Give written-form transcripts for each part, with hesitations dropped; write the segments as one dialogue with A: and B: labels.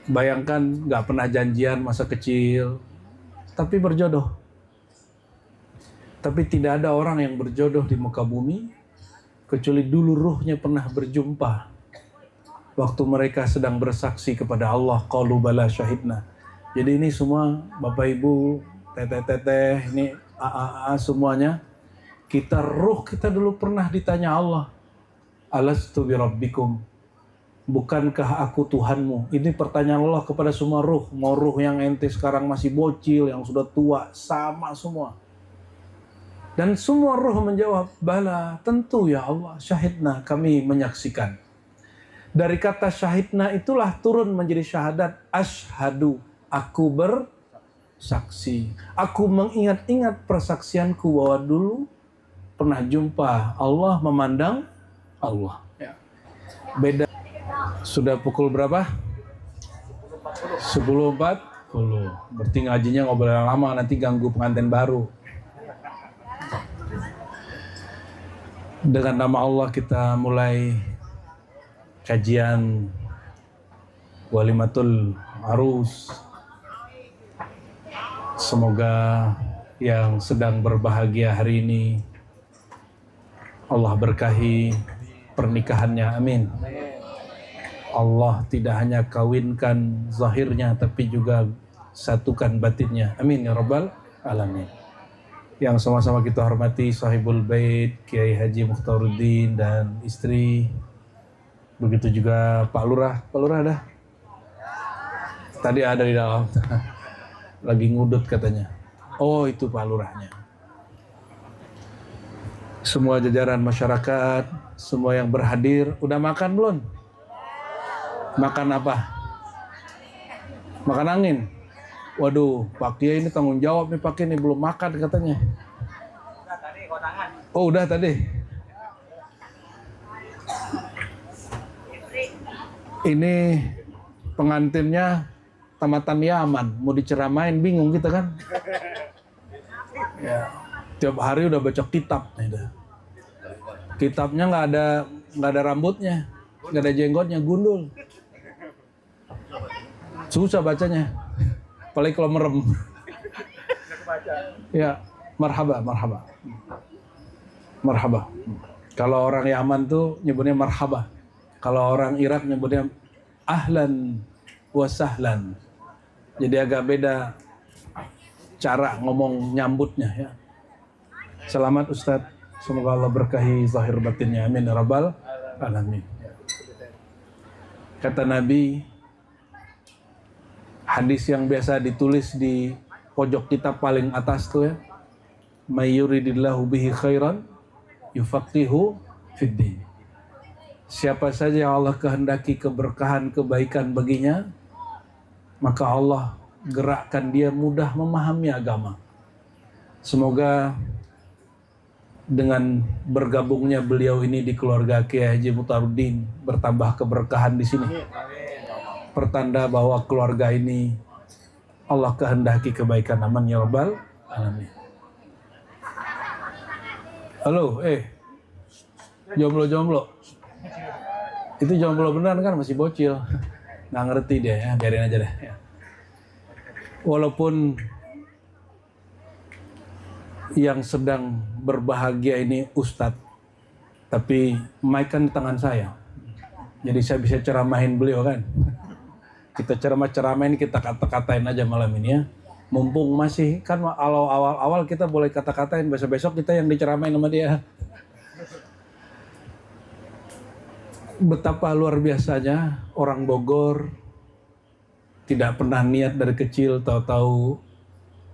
A: Bayangkan nggak pernah janjian masa kecil, tapi berjodoh. Tapi tidak ada orang yang berjodoh di muka bumi kecuali dulu ruhnya pernah berjumpa waktu mereka sedang bersaksi kepada Allah, qalu bala syahidna. Jadi ini semua Bapak Ibu, teteh-teteh, ini AA semuanya, ruh kita dulu pernah ditanya Allah, alastu birabbikum, bukankah aku Tuhanmu? Ini pertanyaan Allah kepada semua ruh. Mau ruh yang ente sekarang masih bocil, yang sudah tua, sama semua. Dan semua ruh menjawab, bala, tentu ya Allah, syahidna, kami menyaksikan. Dari kata syahidna itulah turun menjadi syahadat, asyhadu, aku bersaksi. Aku mengingat-ingat persaksianku bahwa dulu pernah jumpa Allah, memandang Allah. Beda. Sudah pukul berapa? 10.40. Berarti ngajinya ngobrol lama, nanti ganggu pengantin baru. Dengan nama Allah kita mulai kajian Walimatul Arus. Semoga yang sedang berbahagia hari ini Allah berkahi pernikahannya, amin. Allah tidak hanya kawinkan zahirnya tapi juga satukan batinnya, amin ya rabbal alamin. Yang sama-sama kita hormati Sahibul Bait Kiai Haji Mukhtaruddin dan istri, begitu juga Pak Lurah. Pak Lurah ada? Tadi ada di dalam. Lagi ngudut katanya. Oh, itu Pak Lurahnya. Semua jajaran masyarakat, semua yang berhadir, udah makan belum? Makan apa? Makan angin. Waduh, Pak Kiai ini tanggung jawab nih, Pak Kiai ini belum makan katanya.
B: Udah tadi kondangan.
A: Oh, udah tadi. Ini pengantinnya tamatan Yaman, mau diceramain bingung kita kan. Ya, tiap hari udah baca kitab nih dah. Kitabnya nggak ada rambutnya, nggak ada jenggotnya, gundul. Susah bacanya. Apalagi kalau merem. Ya, marhaba. Kalau orang Yaman tuh nyebutnya marhaba. Kalau orang Irak nyebutnya ahlan wa sahlan. Jadi agak beda cara ngomong nyambutnya ya. Selamat Ustadz. Semoga Allah berkahi zahir batinnya. Amin ya rabbal alamin. Kata Nabi, hadis yang biasa ditulis di pojok kitab paling atas tuh ya, may yuridillahu bihi khairan yufaqihu fiddin. Siapa saja yang Allah kehendaki keberkahan, kebaikan baginya, maka Allah gerakkan dia mudah memahami agama. Semoga dengan bergabungnya beliau ini di keluarga Kiai Haji Mukhtaruddin bertambah keberkahan di sini. Pertanda bahwa keluarga ini Allah kehendaki kebaikan, aman ya rabbal alamin. Halo, jomblo. Itu jomblo beneran kan, masih bocil. Nggak ngerti dia ya, biarin aja deh ya. Walaupun yang sedang berbahagia ini Ustadz, tapi mic kan di tangan saya. Jadi saya bisa ceramahin beliau kan. Kita ceramahin, kita kata-katain aja malam ini ya. Mumpung masih kan awal kita boleh kata-katain, besok kita yang diceramahin sama dia. Betapa luar biasanya orang Bogor tidak pernah niat dari kecil, tahu-tahu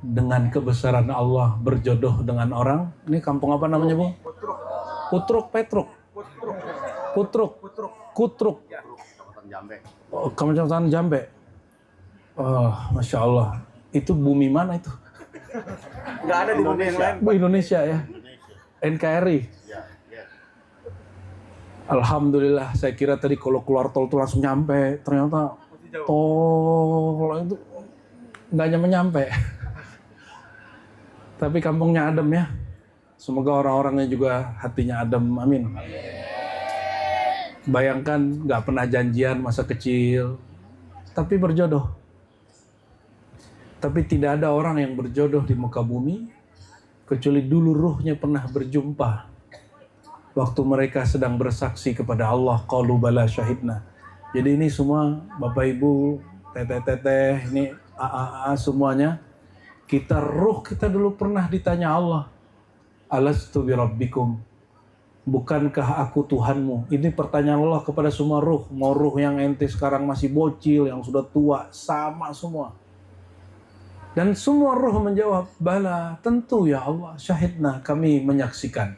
A: dengan kebesaran Allah berjodoh dengan orang. Ini kampung apa namanya, Bu? Kutruk. Oh, Kecamatan Jambe. Oh, Masya Allah. Itu bumi mana itu?
B: Nggak ada di bumi yang lain.
A: Bu, Indonesia ya? NKRI? Alhamdulillah, saya kira tadi kalau keluar tol tuh langsung nyampe. Ternyata tol itu nggak nyampe. Tapi kampungnya adem ya. Semoga orang-orangnya juga hatinya adem, amin. Bayangkan nggak pernah janjian masa kecil, tapi berjodoh. Tapi tidak ada orang yang berjodoh di muka bumi kecuali dulu ruhnya pernah berjumpa waktu mereka sedang bersaksi kepada Allah, qalu bala syahidna. Jadi ini semua Bapak Ibu, teteh-teteh, ini AA semuanya, ruh kita dulu pernah ditanya Allah, alastu birabbikum, bukankah aku Tuhanmu? Ini pertanyaan Allah kepada semua ruh. Mau ruh yang ente sekarang masih bocil, yang sudah tua, sama semua. Dan semua ruh menjawab, bala, tentu ya Allah, syahidna, kami menyaksikan.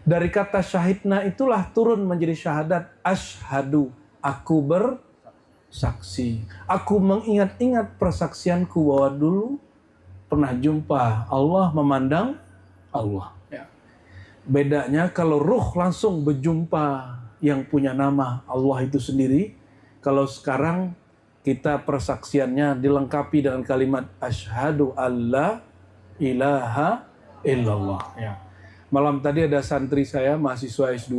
A: Dari kata syahidna itulah turun menjadi syahadat, asyhadu, aku bersaksi. Aku mengingat-ingat persaksianku bahwa dulu pernah jumpa Allah, memandang Allah. Ya. Bedanya kalau ruh langsung berjumpa yang punya nama Allah itu sendiri. Kalau sekarang kita persaksiannya dilengkapi dengan kalimat asyhadu alla ilaha illallah. Ya. Malam tadi ada santri saya, mahasiswa S2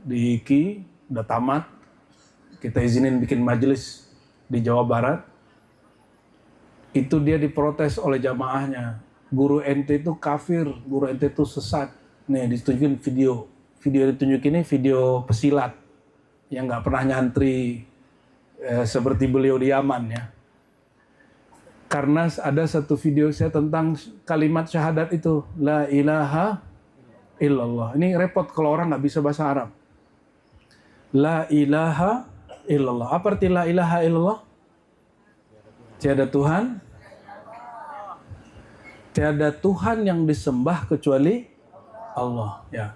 A: di HIKI, udah tamat. Kita izinin bikin majelis di Jawa Barat. Itu dia diprotes oleh jamaahnya. Guru ente itu kafir, guru ente itu sesat. Nih ditunjukin video. Video yang ditunjukin ini video pesilat yang nggak pernah nyantri seperti beliau di Yaman ya. Karena ada satu video saya tentang kalimat syahadat itu, la ilaha illallah. Ini repot kalau orang nggak bisa bahasa Arab. La ilaha illallah. Apa arti la ilaha illallah? Tiada Tuhan. Tiada Tuhan yang disembah kecuali Allah. Ya.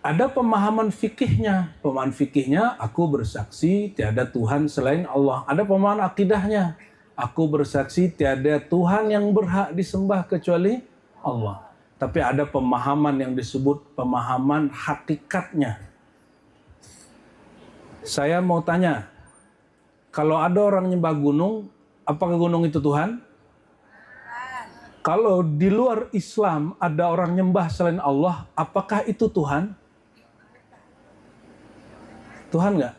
A: Ada pemahaman fikihnya. Pemahaman fikihnya, aku bersaksi tiada Tuhan selain Allah. Ada pemahaman akidahnya. Aku bersaksi tiada Tuhan yang berhak disembah kecuali Allah. Tapi ada pemahaman yang disebut pemahaman hakikatnya. Saya mau tanya, kalau ada orang nyembah gunung, apakah gunung itu Tuhan? Kalau di luar Islam ada orang nyembah selain Allah, apakah itu Tuhan? Tuhan nggak?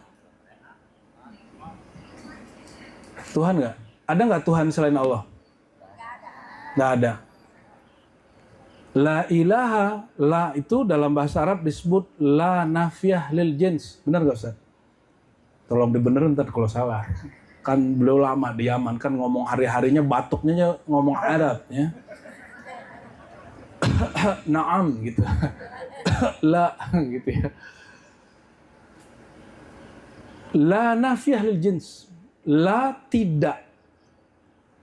A: Tuhan nggak? Ada nggak Tuhan selain Allah? Nggak ada. La ilaha, la itu dalam bahasa Arab disebut la nafiyah lil jins. Benar nggak Ustaz? Tolong dibenerin ntar kalau salah. Kan beliau lama di Yaman, kan ngomong hari-harinya batuknya ngomong Arab ya. Naam gitu. La gitu ya. La nafiyah lil jins. La tidak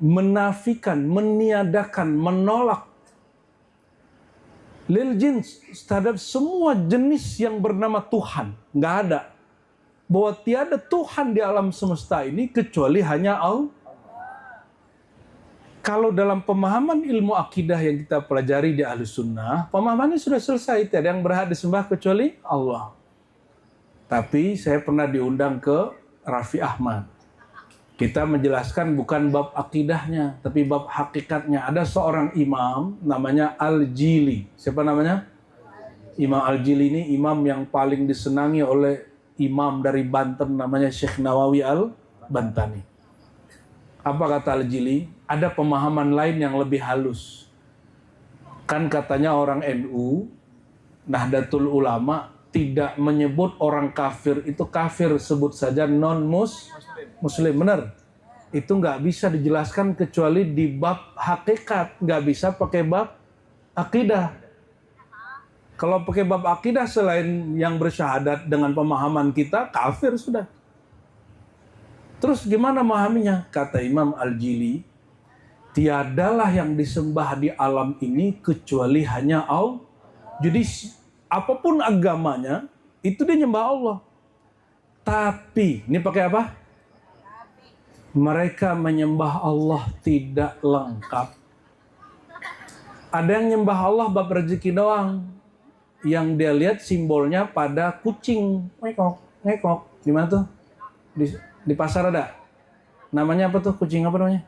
A: menafikan, meniadakan, menolak lil jins terhadap semua jenis yang bernama Tuhan. Nggak ada. Bahwa tiada Tuhan di alam semesta ini kecuali hanya Allah. Kalau dalam pemahaman ilmu akidah yang kita pelajari di Ahlus Sunnah, pemahamannya sudah selesai. Tiada yang berhak disembah kecuali Allah. Tapi saya pernah diundang ke Raffi Ahmad. Kita menjelaskan bukan bab akidahnya, tapi bab hakikatnya. Ada seorang imam namanya Al-Jili. Siapa namanya? Imam Al-Jili ini imam yang paling disenangi oleh imam dari Banten namanya Syekh Nawawi Al-Bantani. Apa kata Al-Jili? Ada pemahaman lain yang lebih halus. Kan katanya orang NU, Nahdlatul Ulama, tidak menyebut orang kafir itu kafir, sebut saja non-muslim. Benar? Itu nggak bisa dijelaskan kecuali di bab hakikat. Nggak bisa pakai bab akidah. Kalau pakai bab akidah selain yang bersyahadat dengan pemahaman kita, kafir sudah. Terus gimana memahaminya? Kata Imam Al-Jili, tiadalah yang disembah di alam ini kecuali hanya Allah. Jadi apapun agamanya, itu dia nyembah Allah. Tapi, ini pakai apa? Mereka menyembah Allah tidak lengkap. Ada yang nyembah Allah bab rezeki doang. Yang dia lihat simbolnya pada kucing. Ngekok. Di mana tuh? Di pasar ada. Namanya apa tuh? Kucing apa namanya?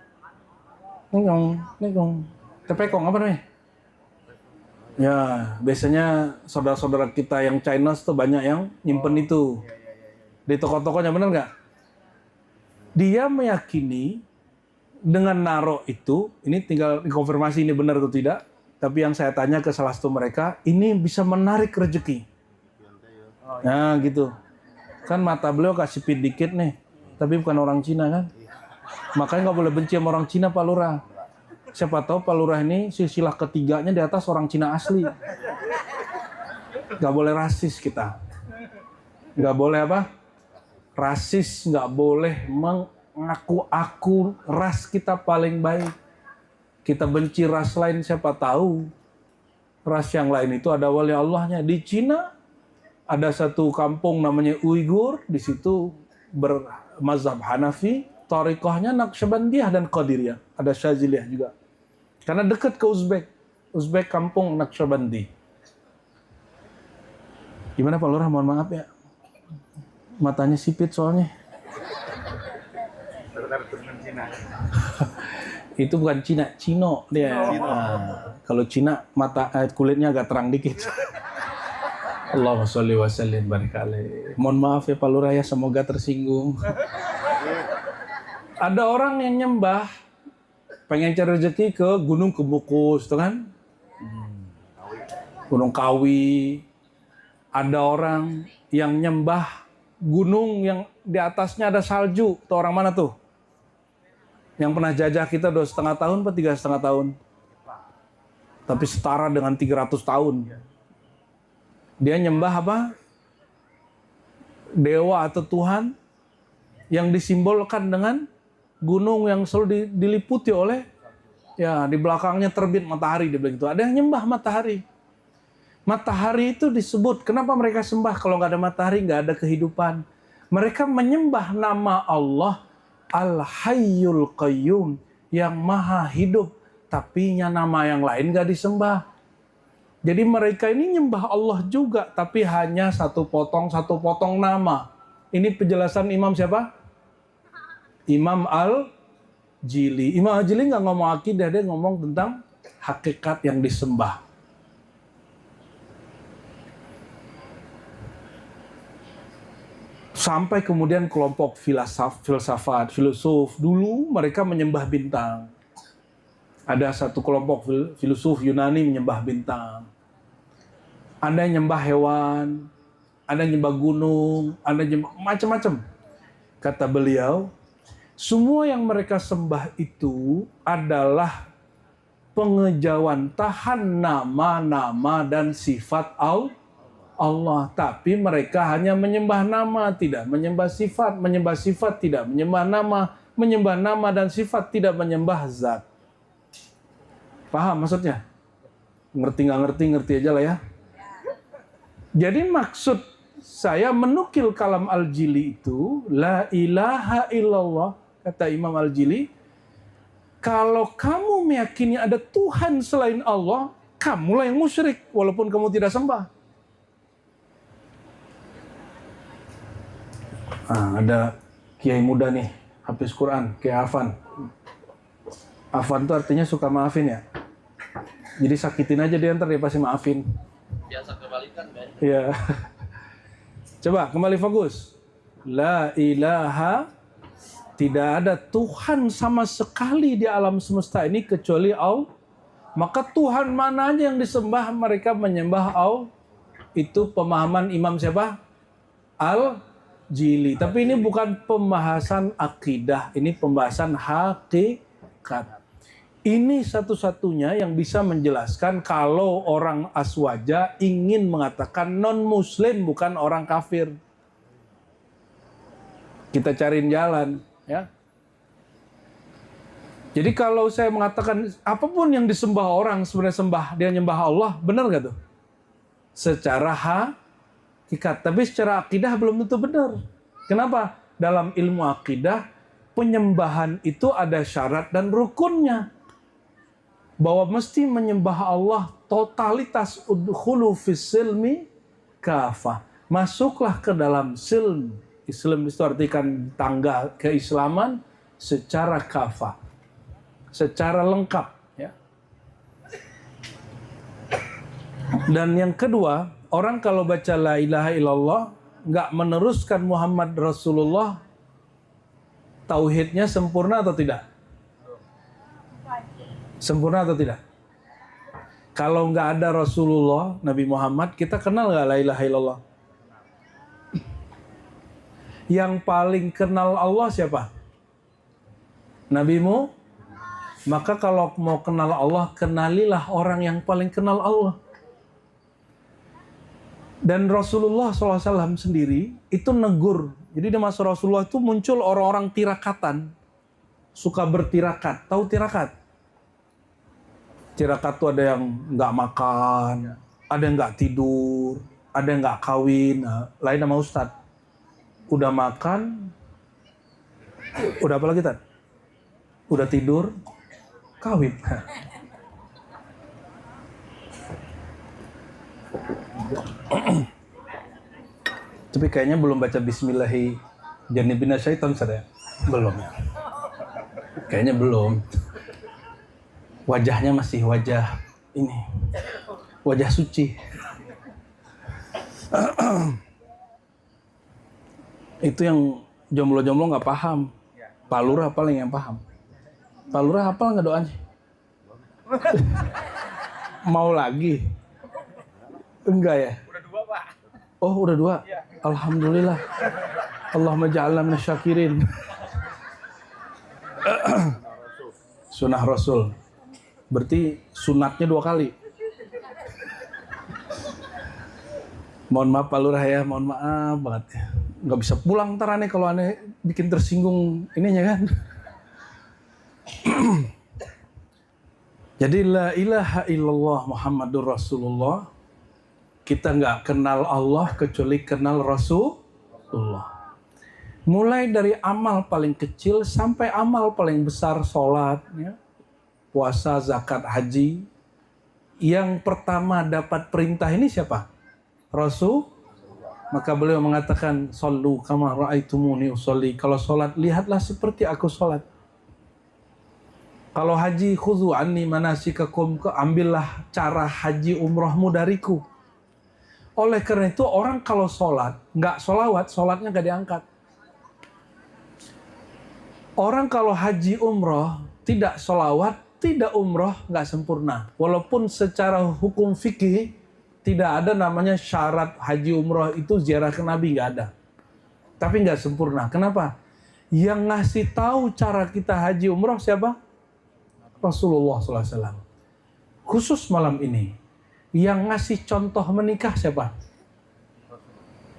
A: Ngekong. Tepekong apa namanya? Ya, biasanya saudara-saudara kita yang Chinese tuh banyak yang nyimpen itu. Di toko-tokonya, bener nggak? Dia meyakini dengan naro itu, ini tinggal konfirmasi ini benar atau tidak, tapi yang saya tanya ke salah satu mereka, ini bisa menarik rezeki. Nah gitu. Kan mata beliau kasih pit dikit nih, tapi bukan orang Cina kan. Makanya nggak boleh benci sama orang Cina Pak Lurah. Siapa tahu Pak Lurah ini silsilah ketiganya di atas orang Cina asli. Nggak boleh rasis kita. Nggak boleh apa? Rasis, nggak boleh mengaku ras kita paling baik. Kita benci ras lain, siapa tahu ras yang lain itu ada wali Allahnya. Di Cina ada satu kampung namanya Uighur, di situ bermazhab Hanafi, thariqahnya Naqsyabandiyah dan Qadiriyah. Ada Syaziliyah juga. Karena dekat ke Uzbek. Uzbek kampung Naqsyabandi. Gimana Pak Lurah? Mohon maaf ya. Matanya sipit soalnya. Itu bukan Cina, Cino dia. Kalau Cina mata kulitnya agak terang dikit. Allahumma sholli wa sallim barik alaihi. Mohon maaf ya Pak Lurah ya, semoga tersinggung. Ada orang yang nyembah pengen cari rezeki ke Gunung Kemukus, tuh kan? Gunung Kawi. Ada orang yang nyembah gunung yang di atasnya ada salju. Tuh orang mana tuh? Yang pernah jajah kita 2,5 tahun atau 3,5 tahun? Tapi setara dengan 300 tahun. Dia nyembah apa? Dewa atau Tuhan yang disimbolkan dengan gunung yang selalu diliputi oleh, ya di belakangnya terbit matahari, dia bilang gitu. Ada yang nyembah matahari. Matahari itu disebut, kenapa mereka sembah? Kalau nggak ada matahari, nggak ada kehidupan. Mereka menyembah nama Allah Al-Hayyul Qayyum, yang maha hidup, tapi nama yang lain nggak disembah. Jadi mereka ini nyembah Allah juga, tapi hanya satu potong nama. Ini penjelasan Imam siapa? Imam Al-Jili. Imam Al-Jili nggak ngomong akidah, dia ngomong tentang hakikat yang disembah. Sampai kemudian kelompok filsafat, filosof, dulu mereka menyembah bintang. Ada satu kelompok filosof Yunani menyembah bintang. Ada yang nyembah hewan, ada yang nyembah gunung, ada yang nyembah macam-macam. Kata beliau, semua yang mereka sembah itu adalah pengejawantahan nama-nama dan sifat Allah. Tapi mereka hanya menyembah nama, tidak menyembah sifat tidak menyembah nama dan sifat tidak menyembah zat. Paham maksudnya? Ngerti nggak ngerti, ngerti aja lah ya. Jadi maksud saya menukil kalam Al-Jili itu, la ilaha illallah, kata Imam Al-Jili, kalau kamu meyakini ada Tuhan selain Allah, kamulah yang musyrik, walaupun kamu tidak sembah. Ada kiai muda nih, hafiz Quran, Kiai Afan. Afan itu artinya suka maafin ya. Jadi sakitin aja dia, ntar dia pasti maafin.
B: Biasa kebalikan kan?
A: Iya. Coba kembali fokus. La ilaha, tidak ada Tuhan sama sekali di alam semesta ini kecuali Allah. Maka Tuhan mana aja yang disembah, mereka menyembah Allah. Itu pemahaman Imam siapa? Al-Jili. Tapi ini bukan pembahasan akidah, ini pembahasan hakikat. Ini satu-satunya yang bisa menjelaskan kalau orang Aswaja ingin mengatakan non-muslim, bukan orang kafir. Kita cariin jalan, ya. Jadi kalau saya mengatakan apapun yang disembah orang sebenarnya sembah, dia nyembah Allah, benar gak tuh? Secara hakikat, tapi secara akidah belum tentu benar. Kenapa? Dalam ilmu akidah, penyembahan itu ada syarat dan rukunnya. Bahwa mesti menyembah Allah totalitas, udkhulu fis silmi kafah. Masuklah ke dalam silm. Islam itu artikan tangga keislaman secara kafah. Secara lengkap, ya. Dan yang kedua, orang kalau baca la ilaha illallah nggak meneruskan Muhammad Rasulullah, tauhidnya sempurna atau tidak? Sempurna atau tidak? Kalau nggak ada Rasulullah, Nabi Muhammad, kita kenal nggak la ilaha illallah? Yang paling kenal Allah siapa? Nabimu? Maka kalau mau kenal Allah, kenalilah orang yang paling kenal Allah. Dan Rasulullah SAW sendiri itu negur. Jadi di masa Rasulullah itu muncul orang-orang tirakatan. Suka bertirakat. Tahu tirakat? Tirakat itu ada yang nggak makan, ada yang nggak tidur, ada yang nggak kawin. Nah, lain sama Ustadz. Udah makan, udah apa lagi, Tad? Udah tidur, kawin. Tapi kayaknya belum baca Bismillahi janibina syaitan, saya. Belum ya. Kayaknya belum. Wajahnya masih wajah ini. Wajah suci. Itu yang jomblo-jomblo nggak paham. Pak Lurah paling yang paham. Pak Lurah hafal nggak doanya? Mau lagi? Enggak ya?
B: Udah 2, Pak.
A: Oh, udah 2?
B: Iya.
A: Alhamdulillah. Allahumma ja'alna minasyakirin. Sunnah Rasul. Berarti sunatnya 2 kali. Mohon maaf Pak Lurah ya, mohon maaf banget. Nggak bisa pulang ntar aneh kalau aneh bikin tersinggung ininya kan. Jadi la ilaha illallah Muhammadur Rasulullah. Kita nggak kenal Allah kecuali kenal Rasulullah. Mulai dari amal paling kecil sampai amal paling besar, sholat, ya, puasa, zakat, haji. Yang pertama dapat perintah ini siapa? Rasul. Maka beliau mengatakan, "Shallu kama ra'aitumuni usolli." Kalau sholat, lihatlah seperti aku sholat. Kalau haji, khudhu anni manasikakum, ambillah cara haji umrohmu dariku. Oleh karena itu orang kalau sholat, nggak sholawat, sholatnya nggak diangkat. Orang kalau haji umroh, tidak sholawat, tidak umroh, nggak sempurna. Walaupun secara hukum fikih, tidak ada namanya syarat haji umroh itu ziarah ke Nabi, nggak ada. Tapi nggak sempurna. Kenapa? Yang ngasih tahu cara kita haji umroh siapa? Rasulullah SAW. Khusus malam ini, yang ngasih contoh menikah siapa?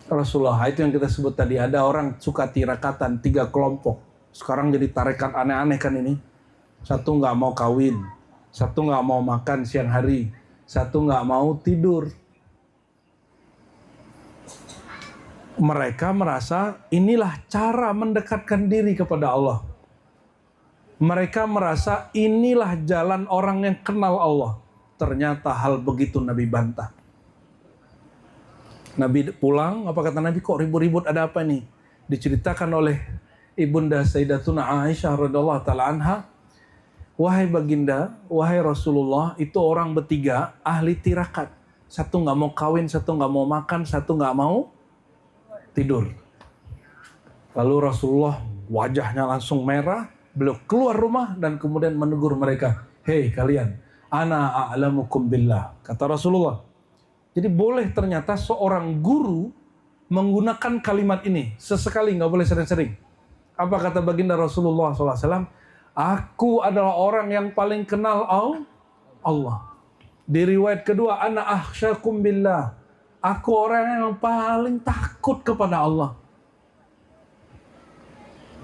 A: Rasulullah. Itu yang kita sebut tadi. Ada orang suka tirakatan, 3 kelompok. Sekarang jadi tarekat aneh-aneh kan ini. Satu nggak mau kawin, satu nggak mau makan siang hari, satu nggak mau tidur. Mereka merasa inilah cara mendekatkan diri kepada Allah. Mereka merasa inilah jalan orang yang kenal Allah. Ternyata hal begitu Nabi bantah. Nabi pulang, apa kata Nabi, kok ribut-ribut, ada apa nih? Diceritakan oleh Ibunda Sayyidatuna Aisyah radhiyallahu ta'ala anha, wahai baginda, wahai Rasulullah, itu orang bertiga ahli tirakat. Satu nggak mau kawin, satu nggak mau makan, satu nggak mau tidur. Lalu Rasulullah wajahnya langsung merah, beliau keluar rumah dan kemudian menegur mereka. Hei kalian, ana a'lamukum billah, kata Rasulullah. Jadi boleh ternyata seorang guru menggunakan kalimat ini. Sesekali, nggak boleh sering-sering. Apa kata baginda Rasulullah SAW? Aku adalah orang yang paling kenal Allah. Di riwayat kedua, ana akhsyakum billah. Aku orang yang paling takut kepada Allah.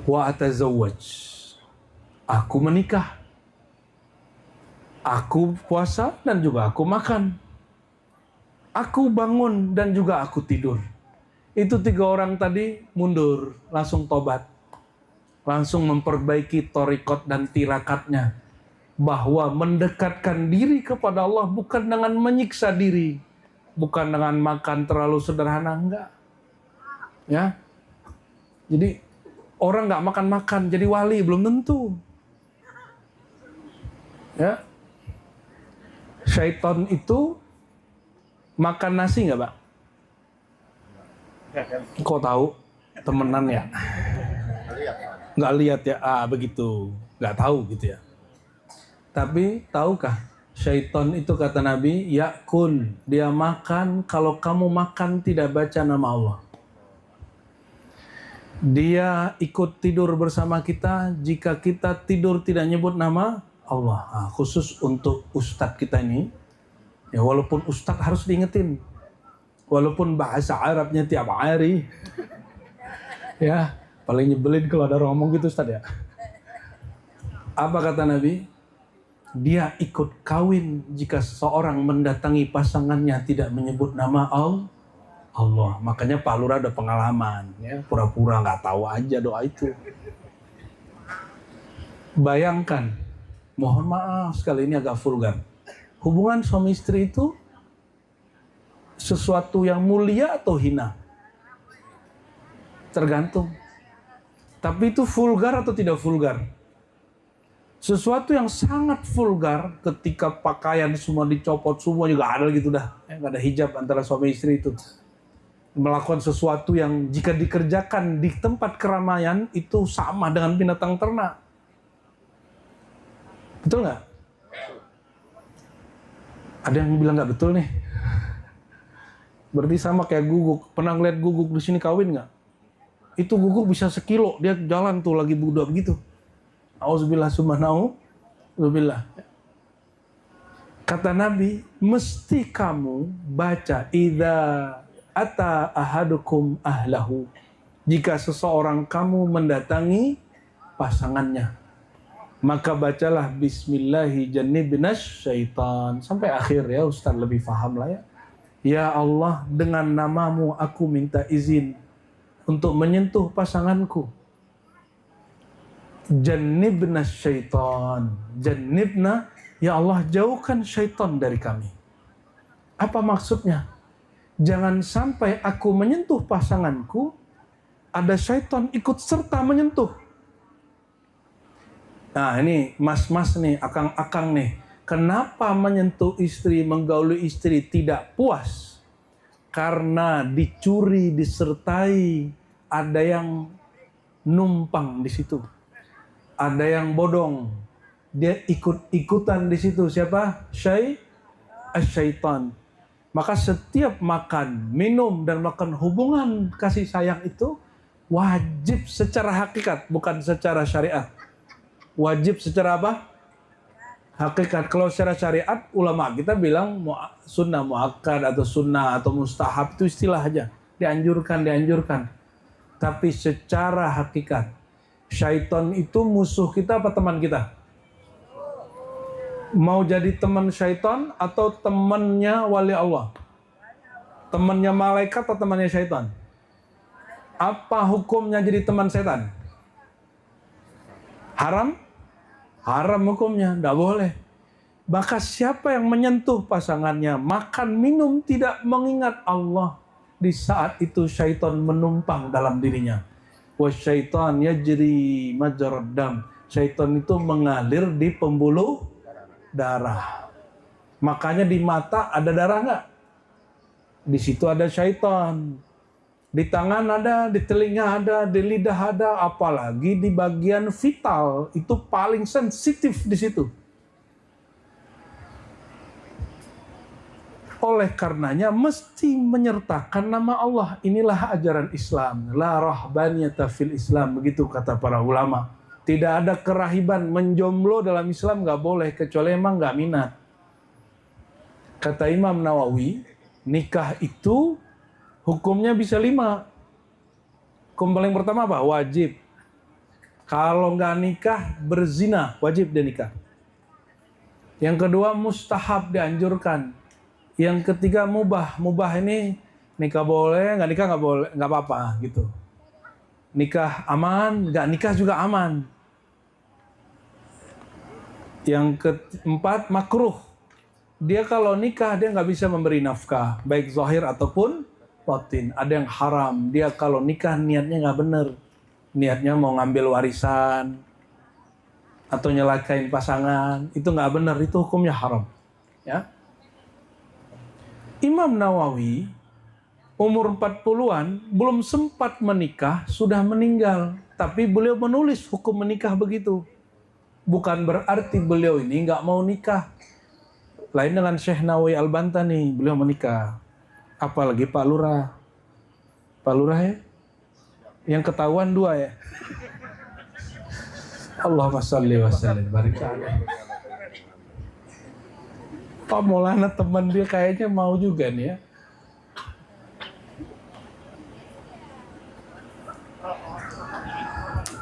A: Wa atazawwaj. Aku menikah. Aku puasa dan juga aku makan. Aku bangun dan juga aku tidur. Itu 3 orang tadi mundur, langsung tobat. Langsung memperbaiki torikot dan tirakatnya. Bahwa mendekatkan diri kepada Allah bukan dengan menyiksa diri. Bukan dengan makan terlalu sederhana, enggak. Ya. Jadi orang nggak makan-makan jadi wali, belum tentu. Ya. Syaitan itu makan nasi nggak, Pak? Kok tahu? Temenan ya? nggak lihat ya, begitu, nggak tahu gitu ya. Tapi tahukah, syaitan itu kata Nabi, yakul, dia makan kalau kamu makan tidak baca nama Allah. Dia ikut tidur bersama kita jika kita tidur tidak nyebut nama Allah. Khusus untuk ustadz kita ini, ya walaupun ustadz harus diingetin, walaupun bahasa Arabnya tiap hari, ya paling nyebelin kalau ada orang ngomong gitu ustadz ya. Apa kata Nabi? Dia ikut kawin jika seseorang mendatangi pasangannya tidak menyebut nama Allah. Makanya Pak Lurah ada pengalaman, ya pura-pura nggak tahu aja doa itu. Bayangkan, mohon maaf sekali ini agak vulgar. Hubungan suami istri itu sesuatu yang mulia atau hina? Tergantung. Tapi itu vulgar atau tidak vulgar? Sesuatu yang sangat vulgar ketika pakaian semua dicopot, semua juga ada gitu dah. Nggak ada hijab antara suami istri itu. Melakukan sesuatu yang jika dikerjakan di tempat keramaian itu sama dengan binatang ternak. Betul nggak? Ada yang bilang nggak betul nih. Berarti sama kayak guguk. Pernah ngeliat guguk di sini kawin nggak? Itu guguk bisa sekilo, dia jalan tuh lagi budak begitu. Auzubillah subhanahubillah. Kata Nabi, mesti kamu baca idza ata ahadukum ahlahu. Jika seseorang kamu mendatangi pasangannya, maka bacalah bismillahi jannibnas syaitan. Sampai akhir ya, Ustaz lebih paham lah ya. Ya Allah, dengan namamu aku minta izin untuk menyentuh pasanganku. Jannibna syaitan. Jannibna, ya Allah jauhkan syaitan dari kami. Apa maksudnya? Jangan sampai aku menyentuh pasanganku, ada syaitan ikut serta menyentuh. Nah ini mas-mas nih, akang-akang nih. Kenapa menyentuh istri, menggauli istri tidak puas? Karena dicuri, disertai, ada yang numpang di situ. Ada yang bodong, dia ikut-ikutan di situ. Siapa? Syaitan. Maka setiap makan, minum, dan melakukan hubungan kasih sayang itu wajib secara hakikat, bukan secara syariat. Wajib secara apa? Hakikat. Kalau secara syariat, ulama kita bilang sunnah muakkad atau sunnah atau mustahab itu istilah aja. Dianjurkan. Tapi secara hakikat, syaitan itu musuh kita apa teman kita? Mau jadi teman syaitan atau temannya wali Allah? Temannya malaikat atau temannya syaitan? Apa hukumnya jadi teman setan? Haram? Haram hukumnya, tidak boleh. Maka siapa yang menyentuh pasangannya, makan, minum, tidak mengingat Allah, di saat itu syaitan menumpang dalam dirinya. Wasyaitan yajri majrad dam. Syaitan itu mengalir di pembuluh darah. Makanya di mata ada darah nggak? Di situ ada syaitan. Di tangan ada, di telinga ada, di lidah ada, apalagi di bagian vital itu paling sensitif di situ. Oleh karenanya mesti menyertakan nama Allah. Inilah ajaran Islam. La rahbaniyata fil Islam, begitu kata para ulama. Tidak ada kerahiban, menjomblo dalam Islam nggak boleh kecuali emang nggak minat. Kata Imam Nawawi, nikah itu hukumnya bisa 5. Hukum paling pertama apa? Wajib. Kalau nggak nikah, berzina, wajib dia nikah. Yang kedua, mustahab, dianjurkan. Yang ketiga, mubah. Mubah ini nikah boleh, nggak nikah nggak boleh, nggak apa-apa gitu. Nikah aman, nggak nikah juga aman. Yang keempat, makruh. Dia kalau nikah, dia nggak bisa memberi nafkah, baik zahir ataupun batin. Ada yang haram. Dia kalau nikah niatnya nggak benar. Niatnya mau ngambil warisan atau nyelakain pasangan. Itu nggak benar. Itu hukumnya haram. Ya. Imam Nawawi umur 40-an, belum sempat menikah, sudah meninggal. Tapi beliau menulis hukum menikah begitu. Bukan berarti beliau ini nggak mau nikah. Lain dengan Syekh Nawawi Al-Bantani, beliau menikah. Apalagi Pak Lurah. Pak Lurah ya? Yang ketahuan 2 ya? Allahumma shalli wa sallim barik. Pak Maulana teman dia kayaknya mau juga nih ya.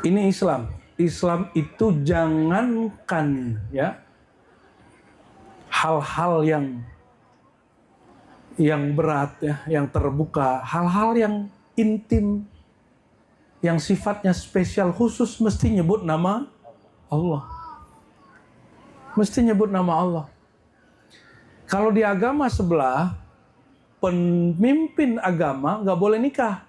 A: Ini Islam. Islam itu jangankan ya hal-hal yang berat ya, yang terbuka, hal-hal yang intim, yang sifatnya spesial khusus mesti nyebut nama Allah. Mesti nyebut nama Allah. Kalau di agama sebelah, pemimpin agama nggak boleh nikah.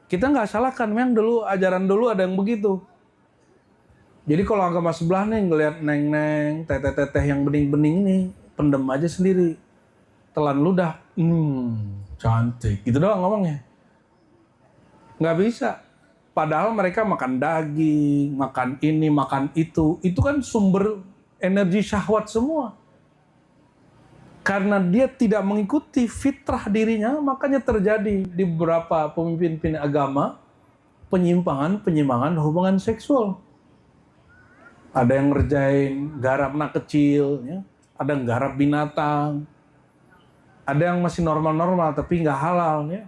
A: Kita nggak salahkan, memang dulu ajaran dulu ada yang begitu. Jadi kalau agama sebelah nih ngelihat neng-neng, teteh-teteh yang bening-bening nih, pendem aja sendiri. Telan ludah, cantik. Gitu doang ngomongnya. Nggak bisa. Padahal mereka makan daging, makan ini, makan itu. Itu kan sumber energi syahwat semua. Karena dia tidak mengikuti fitrah dirinya, makanya terjadi di beberapa pemimpin agama penyimpangan hubungan seksual. Ada yang ngerjain garap anak kecil, ya. Ada yang garap binatang, ada yang masih normal-normal tapi nggak halal, ya.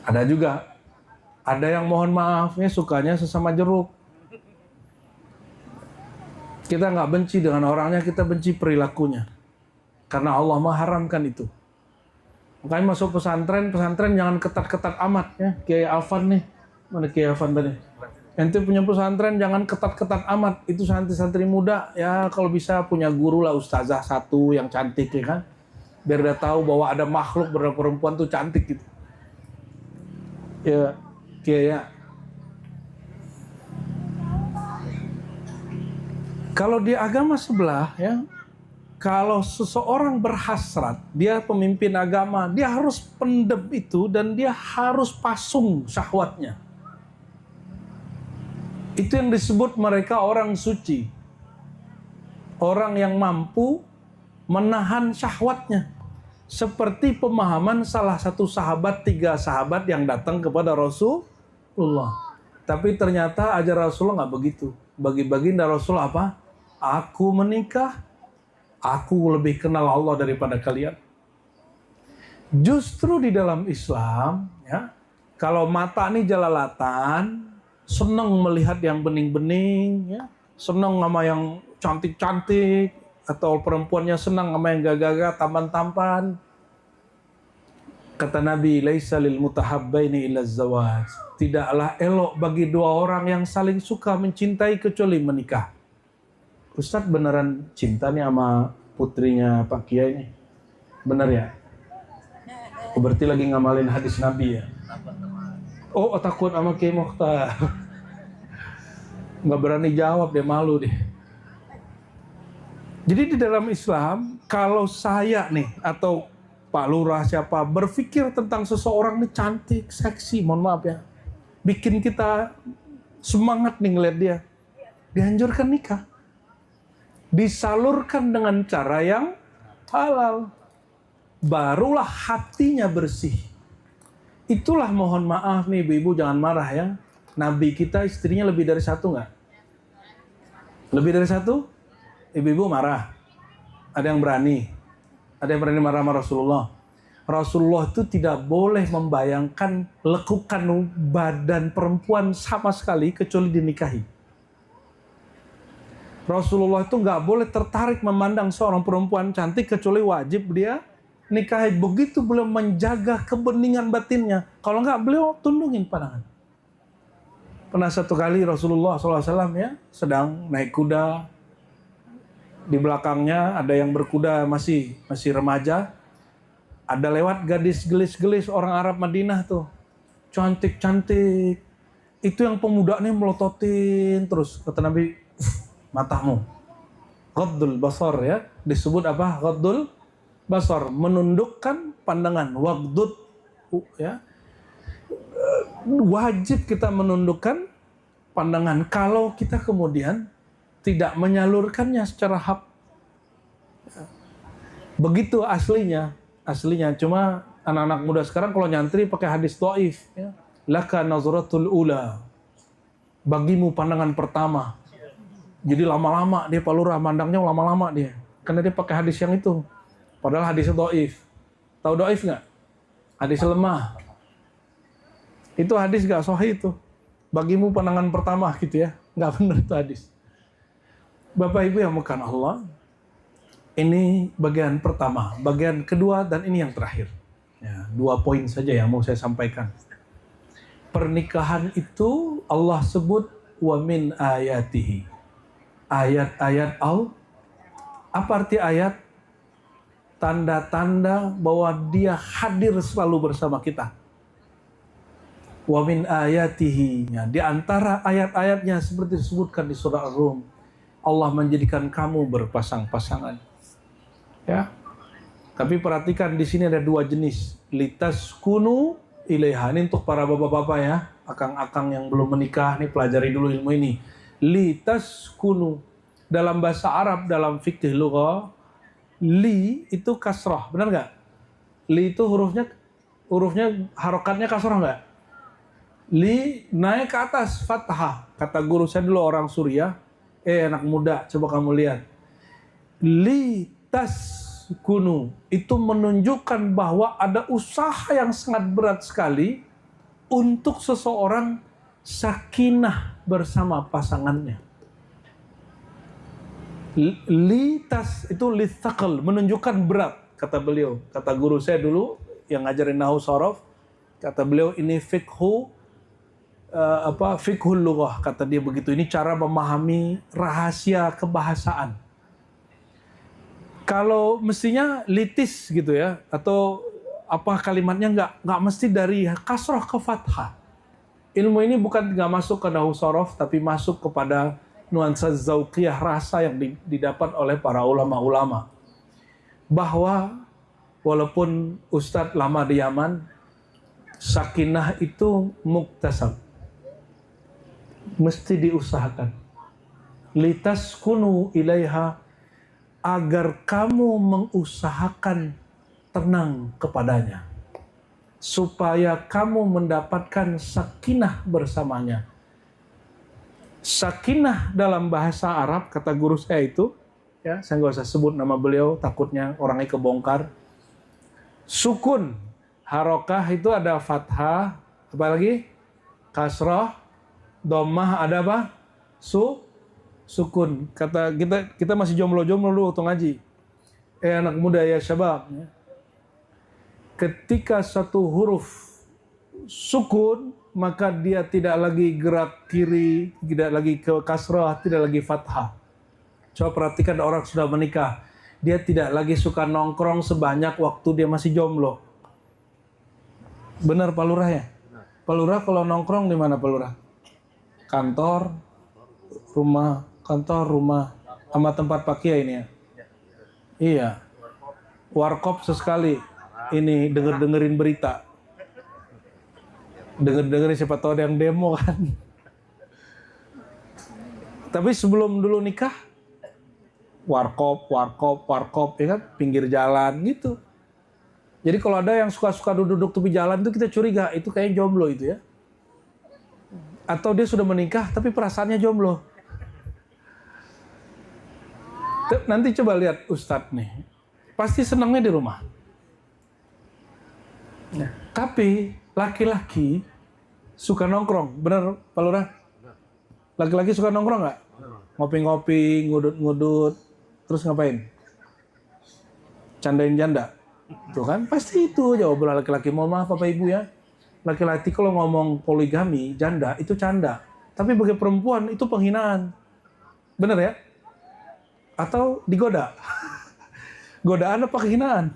A: Ada juga, ada yang mohon maaf ya sukanya sesama jeruk. Kita nggak benci dengan orangnya, kita benci perilakunya. Karena Allah mengharamkan itu. Makanya masuk pesantren jangan ketat-ketat amat ya. Kiai Alfan nih, mana Kiai Alfan tadi? Ente punya pesantren jangan ketat-ketat amat. Itu santri-santri muda ya kalau bisa punya guru lah, ustazah satu yang cantik ya kan. Biar dia tahu bahwa ada makhluk bernama perempuan tuh cantik gitu. Ya, Kiai ya. Kalau di agama sebelah ya, kalau seseorang berhasrat, dia pemimpin agama, dia harus pendem itu dan dia harus pasung syahwatnya. Itu yang disebut mereka orang suci. Orang yang mampu menahan syahwatnya. Seperti pemahaman salah satu sahabat, 3 sahabat yang datang kepada Rasulullah. Tapi ternyata ajaran Rasulullah nggak begitu. Bagi baginda Rasul apa? Aku menikah, aku lebih kenal Allah daripada kalian. Justru di dalam Islam, ya, kalau mata ini jelalatan, senang melihat yang bening-bening, ya, senang sama yang cantik-cantik, atau perempuannya senang sama yang gagah-gagah, tampan-tampan. Kata Nabi, laisa lil mutahabbaini illa zawaj. Tidaklah elok bagi 2 orang yang saling suka mencintai kecuali menikah. Ustadz beneran cinta nih sama putrinya Pak Kiai ini? Bener ya? Oh, berarti lagi ngamalin hadis Nabi ya? Oh, takut sama Kiai Mokhtar. Nggak berani jawab, dia malu deh. Jadi di dalam Islam, kalau saya nih atau Pak Lurah siapa berpikir tentang seseorang nih cantik, seksi, mohon maaf ya, bikin kita semangat nih ngeliat dia, dianjurkan nikah. Disalurkan dengan cara yang halal. Barulah hatinya bersih. Itulah mohon maaf nih ibu-ibu jangan marah ya. Nabi kita istrinya lebih dari 1 nggak? Lebih dari 1? Ibu-ibu marah. Ada yang berani. Ada yang berani marah sama Rasulullah. Rasulullah itu tidak boleh membayangkan lekukan badan perempuan sama sekali kecuali dinikahi. Rasulullah itu nggak boleh tertarik memandang seorang perempuan cantik kecuali wajib dia nikahi. Begitu beliau menjaga kebeningan batinnya. Kalau nggak beliau tundungin pandangan. Pernah satu kali Rasulullah SAW ya sedang naik kuda. Di belakangnya ada yang berkuda masih remaja. Ada lewat gadis gelis-gelis orang Arab Madinah tuh. Cantik-cantik. Itu yang pemuda nih melototin terus. Kata Nabi, matamu. Ghaddul basar ya. Disebut apa? Ghaddul basar, menundukkan pandangan. Waghdud, ya. Wajib kita menundukkan pandangan kalau kita kemudian tidak menyalurkannya secara hak. Begitu aslinya. Cuma anak-anak muda sekarang kalau nyantri pakai hadis dhaif, ya. Laka nazratul ula. Bagimu pandangan pertama. Jadi lama-lama dia Pak Lurah mandangnya lama-lama dia. Karena dia pakai hadis yang itu. Padahal hadisnya dhaif. Tahu dhaif nggak? Hadis lemah. Itu hadis nggak sahih itu. Bagimu pandangan pertama gitu ya. Nggak benar itu hadis. Bapak Ibu yang muliakan Allah. Ini bagian pertama, bagian kedua, dan ini yang terakhir. Ya, 2 poin saja yang mau saya sampaikan. Pernikahan itu Allah sebut wa min ayatihi. Ayat-ayat Allah. Apa arti ayat? Tanda-tanda bahwa Dia hadir selalu bersama kita. Wa min ayatihi. Ya, di antara ayat-ayatnya seperti disebutkan di surah Ar-Rum, Allah menjadikan kamu berpasang-pasangan. Ya. Tapi perhatikan di sini ada 2 jenis. Litaskunu ilaiha. Ini untuk para bapak-bapak ya, akang-akang yang belum menikah nih, pelajari dulu ilmu ini. Litaskunu dalam bahasa Arab, dalam fikih lughah, li itu kasrah, benar nggak? Li itu hurufnya harokatnya kasrah nggak? Li naik ke atas fathah. Kata guru saya dulu orang Suriah, anak muda, coba kamu lihat. Li taskunu itu menunjukkan bahwa ada usaha yang sangat berat sekali untuk seseorang sakinah bersama pasangannya. Litas itu litsaqal, menunjukkan berat, kata beliau. Kata guru saya dulu yang ngajarin nahwu sharaf, kata beliau ini fiqhul lughah, kata dia begitu. Ini cara memahami rahasia kebahasaan. Kalau mestinya litis gitu ya, atau apa kalimatnya nggak mesti dari kasroh ke fathah. Ilmu ini bukan nggak masuk ke nahwu sharaf, tapi masuk kepada nuansa zauqiyah, rasa yang didapat oleh para ulama-ulama. Bahwa walaupun Ustadz lama di Yaman, sakinah itu muktasab, mesti diusahakan. Litaskunu ilaiha, agar kamu mengusahakan tenang kepadanya, supaya kamu mendapatkan sakinah bersamanya. Sakinah dalam bahasa Arab, kata guru saya itu, ya, saya nggak usah sebut nama beliau, takutnya orangnya kebongkar. Sukun, harokah itu ada fathah, apa lagi? Kasrah, dhammah ada apa? Sukun. Kata kita masih jomblo dulu waktu ngaji. Anak muda ya syabab. Ketika satu huruf sukun, maka dia tidak lagi gerak kiri, tidak lagi ke kasrah, tidak lagi fathah. Coba perhatikan orang sudah menikah, dia tidak lagi suka nongkrong sebanyak waktu dia masih jomblo. Benar Pak Lurah ya? Pak Lurah kalau nongkrong di mana Pak Lurah? Kantor, rumah, sama tempat Pak Kiai ini ya? Iya. Warkop sesekali. Ini dengerin berita. Dengerin siapa tahu ada yang demo kan. Tapi sebelum dulu nikah, warkop ya kan, pinggir jalan gitu. Jadi kalau ada yang suka-suka duduk tepi jalan itu kita curiga, itu kayaknya jomblo itu ya. Atau dia sudah menikah tapi perasaannya jomblo. Nanti coba lihat Ustadz nih, pasti senangnya di rumah. Nah, tapi laki-laki suka nongkrong, bener Pak Lurah? Laki-laki suka nongkrong nggak? Ngopi-ngopi, ngudut-ngudut, terus ngapain? Candain janda, tuh kan? Pasti itu jawaban laki-laki. Mohon maaf Bapak Ibu ya, laki-laki kalau ngomong poligami, janda itu canda, tapi bagi perempuan itu penghinaan, bener ya? Atau digoda? Godaan apa kehinaan?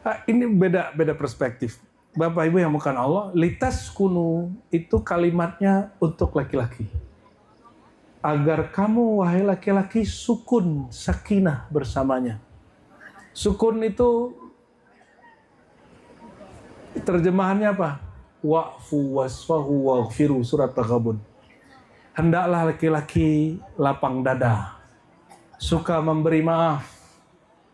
A: Nah, ini beda perspektif. Bapak Ibu yang bukan Allah, litaskunu itu kalimatnya untuk laki-laki. Agar kamu wahai laki-laki sukun, sakinah bersamanya. Sukun itu terjemahannya apa? Wa'fu wasfahu waghfiru, surat Taghabun. Hendaklah laki-laki lapang dada, suka memberi maaf.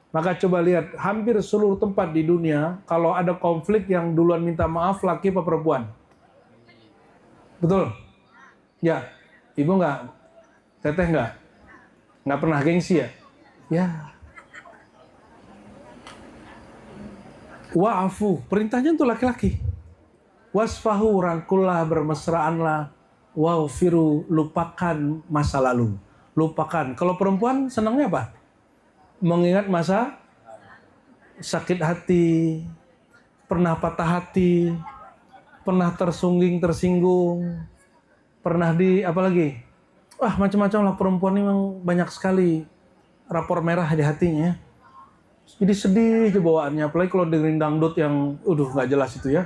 A: Maka coba lihat, hampir seluruh tempat di dunia, kalau ada konflik yang duluan minta maaf, laki apa perempuan? Betul? Ya, ibu nggak? Teteh nggak? Nggak pernah gengsi ya? Ya. Wa'afu, perintahnya untuk laki-laki. Wasfahu, rangkullah, bermesraanlah. Wa'firu, lupakan masa lalu. Lupakan. Kalau perempuan senangnya apa? Mengingat masa sakit hati, pernah patah hati, pernah tersinggung, pernah apalagi? Wah, macam-macam lah, perempuan ini memang banyak sekali rapor merah di hatinya. Jadi sedih aja bawaannya, apalagi kalau dengerin dangdut yang nggak jelas itu ya.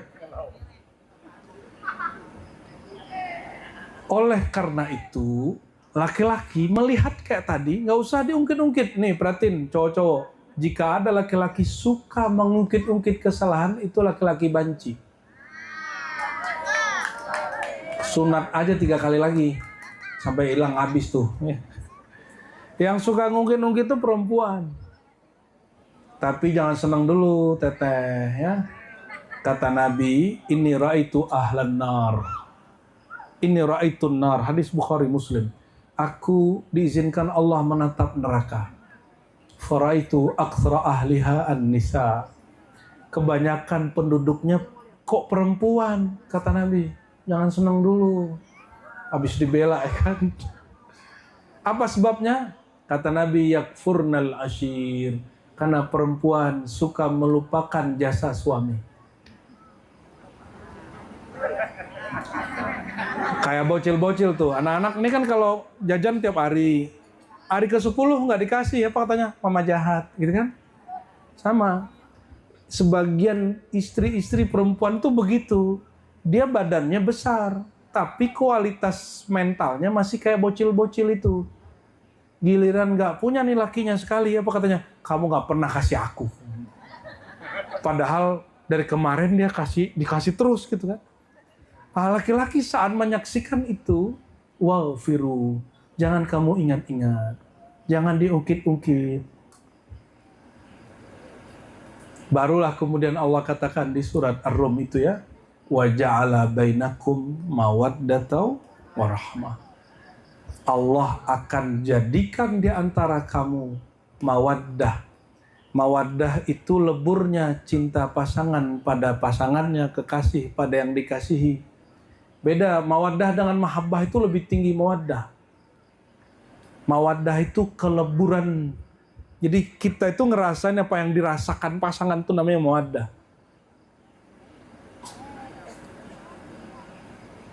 A: Oleh karena itu, laki-laki melihat kayak tadi, nggak usah diungkit-ungkit. Nih, perhatiin cowok-cowok. Jika ada laki-laki suka mengungkit-ungkit kesalahan, itu laki-laki banci. Sunat aja 3 kali lagi. Sampai hilang habis tuh. Yang suka ngungkit-ungkit itu perempuan. Tapi jangan senang dulu, teteh. Ya. Kata Nabi, ini ra'aitu ahlan nar. Ini ra'aitun nar. Hadis Bukhari Muslim. Aku diizinkan Allah menatap neraka. Faraitu aktsara ahliha an-nisa. Kebanyakan penduduknya kok perempuan, kata Nabi. Jangan senang dulu. Habis dibela ya kan. Apa sebabnya? Kata Nabi, yakfurnal ashir. Karena perempuan suka melupakan jasa suami. Kayak bocil-bocil tuh. Anak-anak ini kan kalau jajan tiap hari. Hari ke-10 nggak dikasih, apa katanya? Mama jahat, gitu kan? Sama. Sebagian istri-istri perempuan tuh begitu. Dia badannya besar, tapi kualitas mentalnya masih kayak bocil-bocil itu. Giliran nggak punya nih lakinya sekali, apa katanya? Kamu nggak pernah kasih aku. Padahal dari kemarin dia dikasih terus gitu kan. Laki-laki saat menyaksikan itu, wow, firu, jangan kamu ingat-ingat, jangan diungkit-ungkit. Barulah kemudian Allah katakan di surat Ar-Rum itu ya, wa ja'ala bainakum mawaddatan warahmah. Allah akan jadikan di antara kamu mawaddah. Mawaddah itu leburnya cinta pasangan pada pasangannya, kekasih pada yang dikasihi. Beda, mawaddah dengan mahabbah itu lebih tinggi mawaddah. Mawaddah itu keleburan. Jadi kita itu ngerasain apa yang dirasakan pasangan itu namanya mawaddah.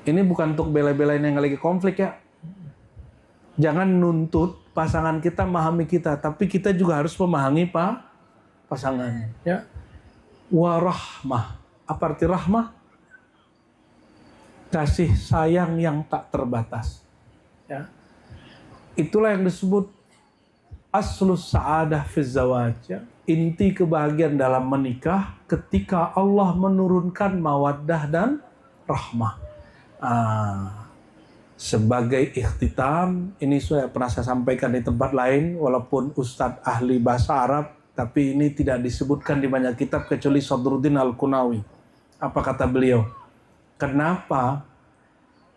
A: Ini bukan untuk bela-belain yang lagi konflik ya. Jangan nuntut pasangan kita memahami kita, tapi kita juga harus memahami pasangan. Ya. Warahmah. Apa arti rahmah? Kasih sayang yang tak terbatas. Ya. Itulah yang disebut aslus sa'adah fi zawaj. Ya. Inti kebahagiaan dalam menikah ketika Allah menurunkan mawaddah dan rahmah. Sebagai ikhtitam, ini saya pernah sampaikan di tempat lain, walaupun Ustadz ahli bahasa Arab, tapi ini tidak disebutkan di banyak kitab kecuali Sadruddin Al-Qunawi. Apa kata beliau? Kenapa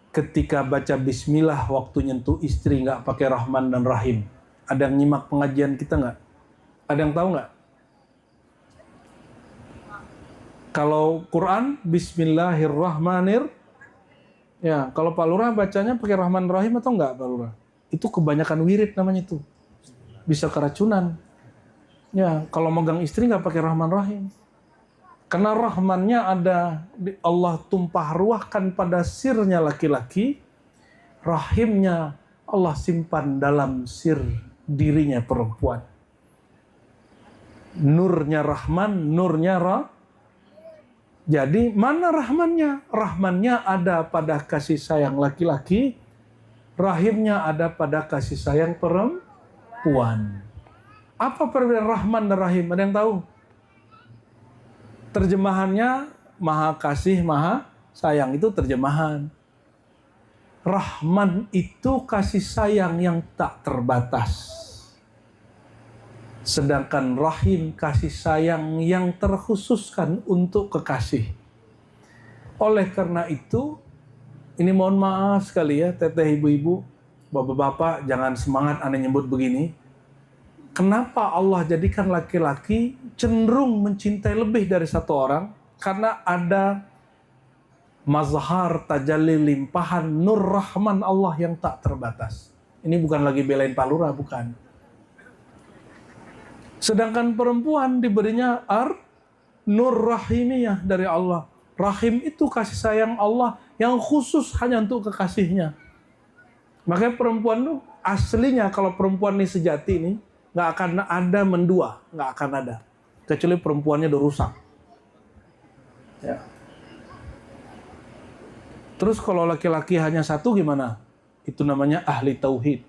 A: ketika baca bismillah waktu nyentuh istri nggak pakai Rahman dan Rahim? Ada yang nyimak pengajian kita nggak? Ada yang tahu nggak? Kalau Quran, Bismillahirrahmanirrahim. Ya, kalau Pak Lurah bacanya pakai Rahman Rahim atau nggak Pak Lurah? Itu kebanyakan wirid namanya itu. Bisa keracunan. Ya, kalau megang istri nggak pakai Rahman Rahim. Karena rahmannya ada, Allah tumpah ruahkan pada sirnya laki-laki, rahimnya Allah simpan dalam sir dirinya perempuan. Nurnya Rahman, nurnya Jadi mana rahmannya? Rahmannya ada pada kasih sayang laki-laki, rahimnya ada pada kasih sayang perempuan. Apa perbedaan Rahman dan Rahim? Ada yang tahu? Terjemahannya Maha Kasih, Maha Sayang, itu terjemahan. Rahman itu kasih sayang yang tak terbatas. Sedangkan Rahim kasih sayang yang terkhususkan untuk kekasih. Oleh karena itu, ini mohon maaf sekali ya, teteh ibu-ibu, bapak-bapak, jangan semangat aneh nyebut begini. Kenapa Allah jadikan laki-laki cenderung mencintai lebih dari satu orang? Karena ada mazhar tajalli limpahan nur rahman Allah yang tak terbatas. Ini bukan lagi belain Pak Lurah, bukan. Sedangkan perempuan diberinya nur rahimiyah dari Allah. Rahim itu kasih sayang Allah yang khusus hanya untuk kekasihnya. Makanya perempuan tuh aslinya, kalau perempuan ini sejati ini, nggak akan ada mendua, nggak akan ada. Kecuali perempuannya udah rusak. Ya. Terus kalau laki-laki hanya satu gimana? Itu namanya ahli tauhid.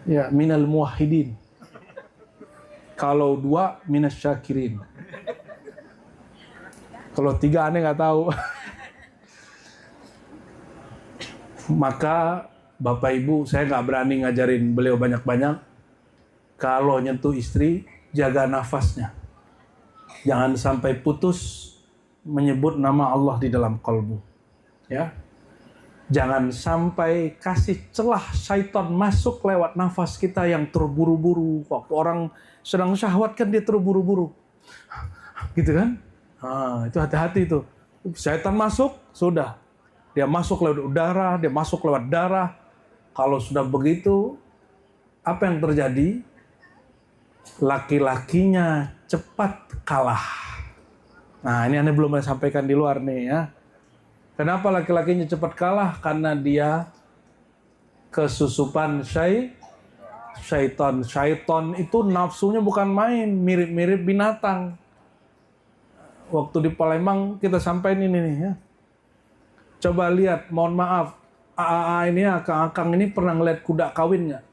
A: Ya, minal muwahhidin. Kalau dua, minas syakirin. Kalau tiga aneh nggak tahu. Maka Bapak Ibu, saya nggak berani ngajarin beliau banyak-banyak. Kalau nyentuh istri, jaga nafasnya. Jangan sampai putus menyebut nama Allah di dalam kalbu. Ya. Jangan sampai kasih celah syaitan masuk lewat nafas kita yang terburu-buru. Waktu orang sedang syahwat kan dia terburu-buru. Gitu kan? Nah, itu hati-hati itu. Syaitan masuk, sudah. Dia masuk lewat udara, dia masuk lewat darah. Kalau sudah begitu, apa yang terjadi? Laki-lakinya cepat kalah. Nah, ini aneh belum saya sampaikan di luar nih ya. Kenapa laki-lakinya cepat kalah? Karena dia kesusupan syaitan. Syaitan itu nafsunya bukan main, mirip-mirip binatang. Waktu di Palembang kita sampaikan ini nih ya. Coba lihat, mohon maaf, AAA ini, akang-akang ini pernah ngeliat kuda kawin nggak?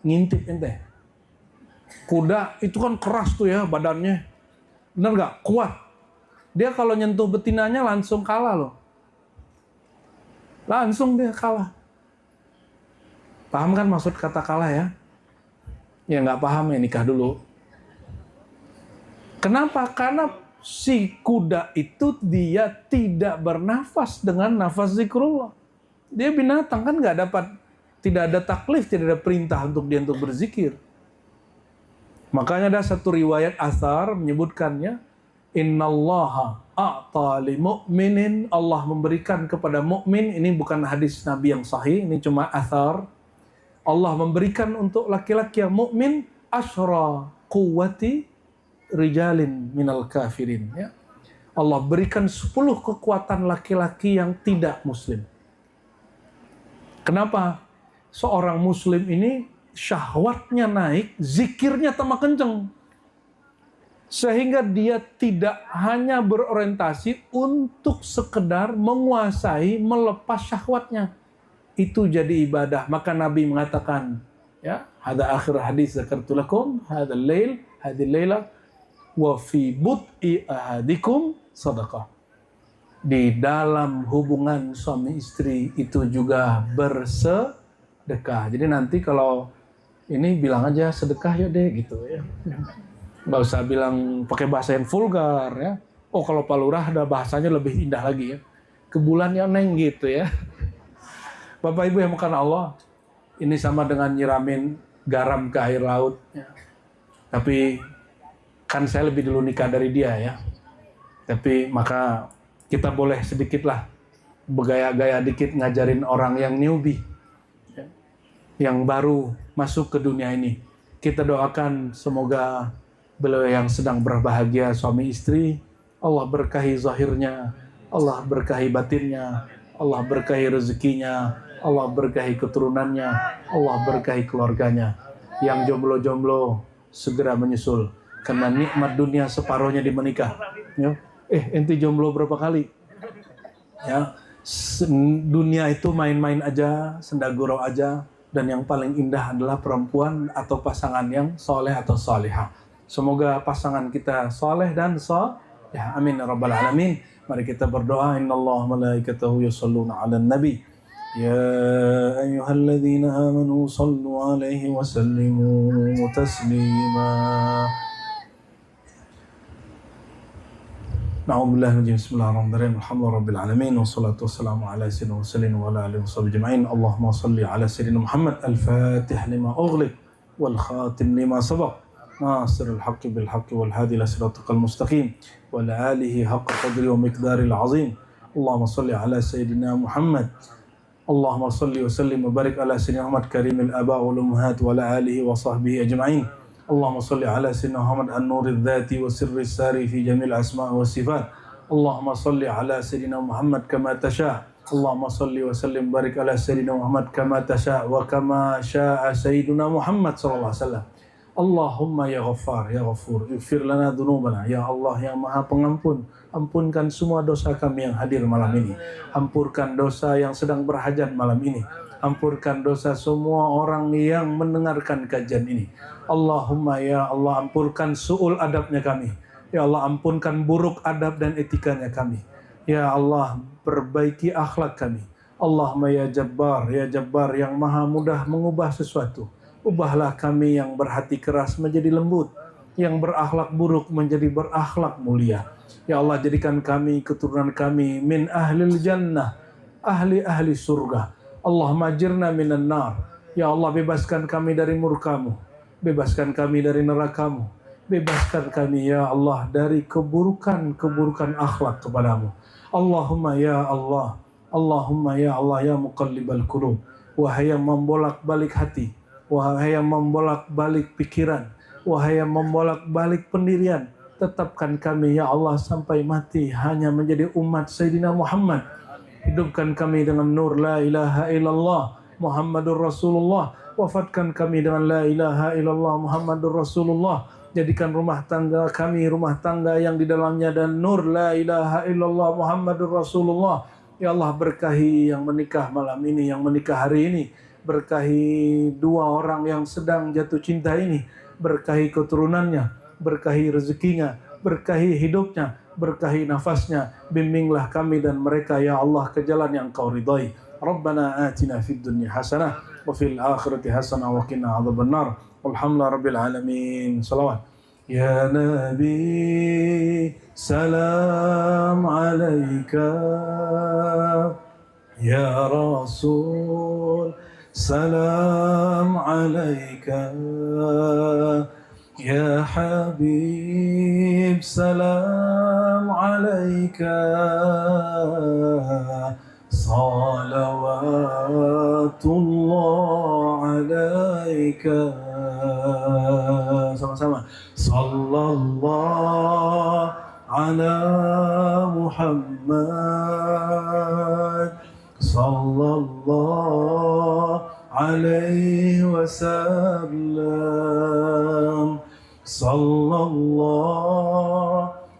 A: Ngintip ente. Kuda itu kan keras tuh ya badannya. Bener nggak? Kuat. Dia kalau nyentuh betinanya langsung kalah loh. Langsung dia kalah. Paham kan maksud kata kalah ya? Ya nggak paham ya nikah dulu. Kenapa? Karena si kuda itu dia tidak bernafas dengan nafas zikrullah. Dia binatang kan nggak dapat, tidak ada taklif, tidak ada perintah untuk dia untuk berzikir. Makanya ada satu riwayat asar menyebutkannya, innallaha a'ta li mu'minin, Allah memberikan kepada mukmin. Ini bukan hadis Nabi yang sahih, ini cuma asar. Allah memberikan untuk laki-laki yang mukmin asyra quwwati rijalin minal kafirin ya. Allah berikan 10 kekuatan laki-laki yang tidak muslim. Kenapa? Seorang muslim ini syahwatnya naik, zikirnya tambah kenceng. Sehingga dia tidak hanya berorientasi untuk sekedar menguasai, melepas syahwatnya. Itu jadi ibadah. Maka Nabi mengatakan, ya, hada akhir hadis zakartu lakum, hada lail, hadil laila, wa fi bud'i ahadikum sadaqah. Di dalam hubungan suami istri itu juga bersedekah. Jadi nanti kalau ini bilang aja sedekah ya deh gitu ya. Nggak usah bilang pakai bahasa yang vulgar ya. Oh kalau Pak Lurah ada bahasanya lebih indah lagi ya. Ke bulan ya neng gitu ya. Bapak Ibu yang makan Allah, ini sama dengan nyiramin garam ke air laut ya. Tapi kan saya lebih dulu nikah dari dia ya. Tapi maka kita boleh sedikitlah bergaya-gaya dikit ngajarin orang yang newbie ya, yang baru masuk ke dunia ini. Kita doakan semoga beliau yang sedang berbahagia suami istri, Allah berkahi zahirnya, Allah berkahi batinnya, Allah berkahi rezekinya, Allah berkahi keturunannya, Allah berkahi keluarganya. Yang jomblo-jomblo segera menyusul, karena nikmat dunia separuhnya di menikah. Ya. Ente jomblo berapa kali? Ya, dunia itu main-main aja, sendagurau aja. dan yang paling indah adalah perempuan atau pasangan yang soleh atau solehah. Semoga pasangan kita soleh dan ya amin ya rabbal alamin. Mari kita berdoa. Innallaha malaikatahu yusholluna 'alan nabi ya ayyuhalladzina amanu shallu 'alaihi wa sallimu taslima. Na'udzubillahi min bismillahirrahmanirrahim. Alhamdulillahirabbil alamin wassalatu wassalamu ala sayyidina mursalin wa ala alihi washabbihi ajma'in. Allahumma shalli ala sayyidina Muhammad al-fatih lima ughliq wal khatim lima sabaq. ناصر الحق بالحق والهادي إلى صراطك المستقيم وعلى آله حق قدره ومقداره العظيم. اللهم صل على سيدنا محمد. اللهم صل وسلم وبارك على سيدنا محمد كريم الآباء والأمهات وعلى آله وصحبه أجمعين. اللهم صل على سيدنا محمد النور الذاتي وسر الساري في جميع الأسماء والصفات. اللهم صل على سيدنا محمد كما تشاء. اللهم صل وسلم وبارك على سيدنا محمد كما تشاء وكما شاء سيدنا محمد صلى الله عليه وسلم. Allahumma ya Ghaffar, ya Ghafur, ighfir lana dzunubana. Ya Allah yang Maha Pengampun, ampunkan semua dosa kami yang hadir malam ini. Ampunkan dosa yang sedang berhajat malam ini. Ampunkan dosa semua orang yang mendengarkan kajian ini. Allahumma ya Allah, ampunkan su'ul adabnya kami. Ya Allah, ampunkan buruk adab dan etikanya kami. Ya Allah, perbaiki akhlak kami. Allahumma ya Jabbar yang Maha mudah mengubah sesuatu. Ubahlah kami yang berhati keras menjadi lembut, yang berakhlak buruk menjadi berakhlak mulia. Ya Allah, jadikan kami, keturunan kami min ahlil jannah, ahli surga. Allahumma ajirna minan nar. Ya Allah, bebaskan kami dari murkamu, bebaskan kami dari nerakamu, bebaskan kami ya Allah dari keburukan akhlak kepadamu. Allahumma ya Allah, Allahumma ya Allah ya muqallibal qulub, wahai yang membolak-balik hati, wahai yang membolak-balik pikiran, wahai yang membolak-balik pendirian, tetapkan kami ya Allah sampai mati hanya menjadi umat Sayyidina Muhammad. Hidupkan kami dengan nur la ilaha illallah Muhammadur Rasulullah. Wafatkan kami dengan la ilaha illallah Muhammadur Rasulullah. Jadikan rumah tangga kami rumah tangga yang di dalamnya dan nur la ilaha illallah Muhammadur Rasulullah. Ya Allah, berkahi yang menikah malam ini, yang menikah hari ini. Berkahi dua orang yang sedang jatuh cinta ini, berkahi keturunannya, berkahi rezekinya, berkahi hidupnya, berkahi nafasnya. Bimbinglah kami dan mereka ya Allah ke jalan yang Kau ridai. Rabbana atina fid dunya hasanah wa fil akhirati hasanah wa qina adzabannar. Walhamdulillahi rabbil alamin. Salawat. Ya Nabi salam alaika, ya Rasul salam alaika, ya Habib salam alaika, salawatullah alaika. Sama-sama. Sallallahu ala Muhammad sallallahu alaihi wasallam. Sallallahu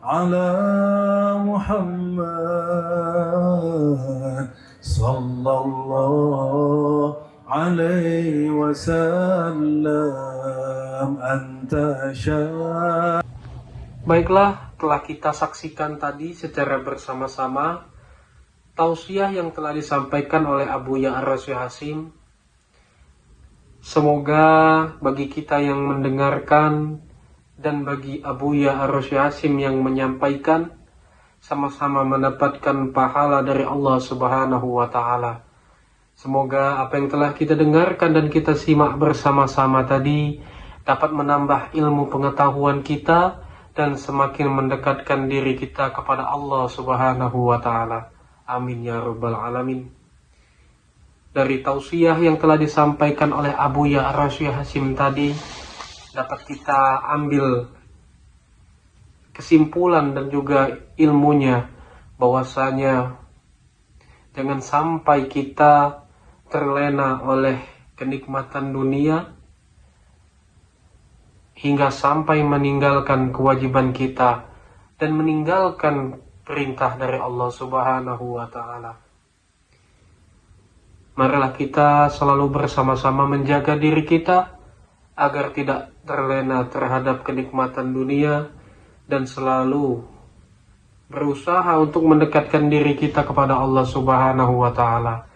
A: ala Muhammad sallallahu alaihi wasallam. Anta syah.
C: Baiklah, telah kita saksikan tadi secara bersama-sama tausiah yang telah disampaikan oleh Abu Ya Ar-Rasyid Hasim. Semoga bagi kita yang mendengarkan dan bagi Abu Ya Ar-Rasyid Hasim yang menyampaikan sama-sama mendapatkan pahala dari Allah Subhanahu wa taala. Semoga apa yang telah kita dengarkan dan kita simak bersama-sama tadi dapat menambah ilmu pengetahuan kita dan semakin mendekatkan diri kita kepada Allah Subhanahu wa taala. Amin ya rabbal alamin. Dari tausiah yang telah disampaikan oleh Abu Ya Ar-Rasyid Hasim tadi dapat kita ambil kesimpulan dan juga ilmunya bahwasanya jangan sampai kita terlena oleh kenikmatan dunia hingga sampai meninggalkan kewajiban kita dan meninggalkan perintah dari Allah Subhanahu wa taala. marilah kita selalu bersama-sama menjaga diri kita agar tidak terlena terhadap kenikmatan dunia dan selalu berusaha untuk mendekatkan diri kita kepada Allah Subhanahu wa Ta'ala.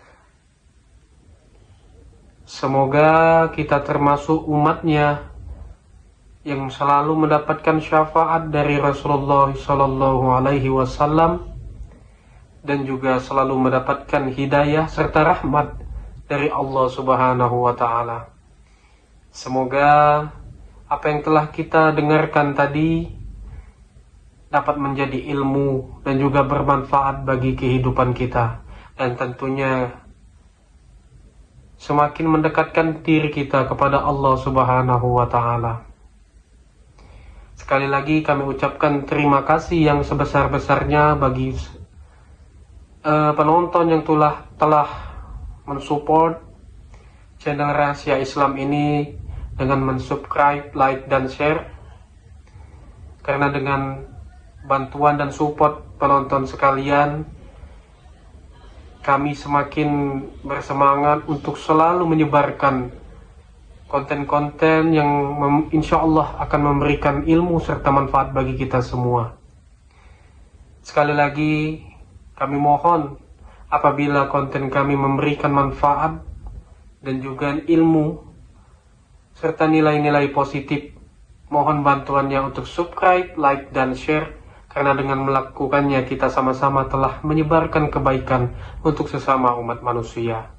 C: Semoga kita termasuk umatnya yang selalu mendapatkan syafaat dari Rasulullah Sallallahu Alaihi Wasallam dan juga selalu mendapatkan hidayah serta rahmat dari Allah Subhanahu wa Ta'ala. Semoga apa yang telah kita dengarkan tadi dapat menjadi ilmu dan juga bermanfaat bagi kehidupan kita, dan tentunya semakin mendekatkan diri kita kepada Allah Subhanahu wa Ta'ala. Sekali lagi kami ucapkan terima kasih yang sebesar-besarnya bagi penonton yang telah mensupport channel Rahasia Islam ini dengan mensubscribe, like, dan share. Karena dengan bantuan dan support penonton sekalian, kami semakin bersemangat untuk selalu menyebarkan konten-konten yang insya Allah akan memberikan ilmu serta manfaat bagi kita semua. Sekali lagi kami mohon, apabila konten kami memberikan manfaat dan juga ilmu serta nilai-nilai positif, mohon bantuannya untuk subscribe, like, dan share, karena dengan melakukannya kita sama-sama telah menyebarkan kebaikan untuk sesama umat manusia.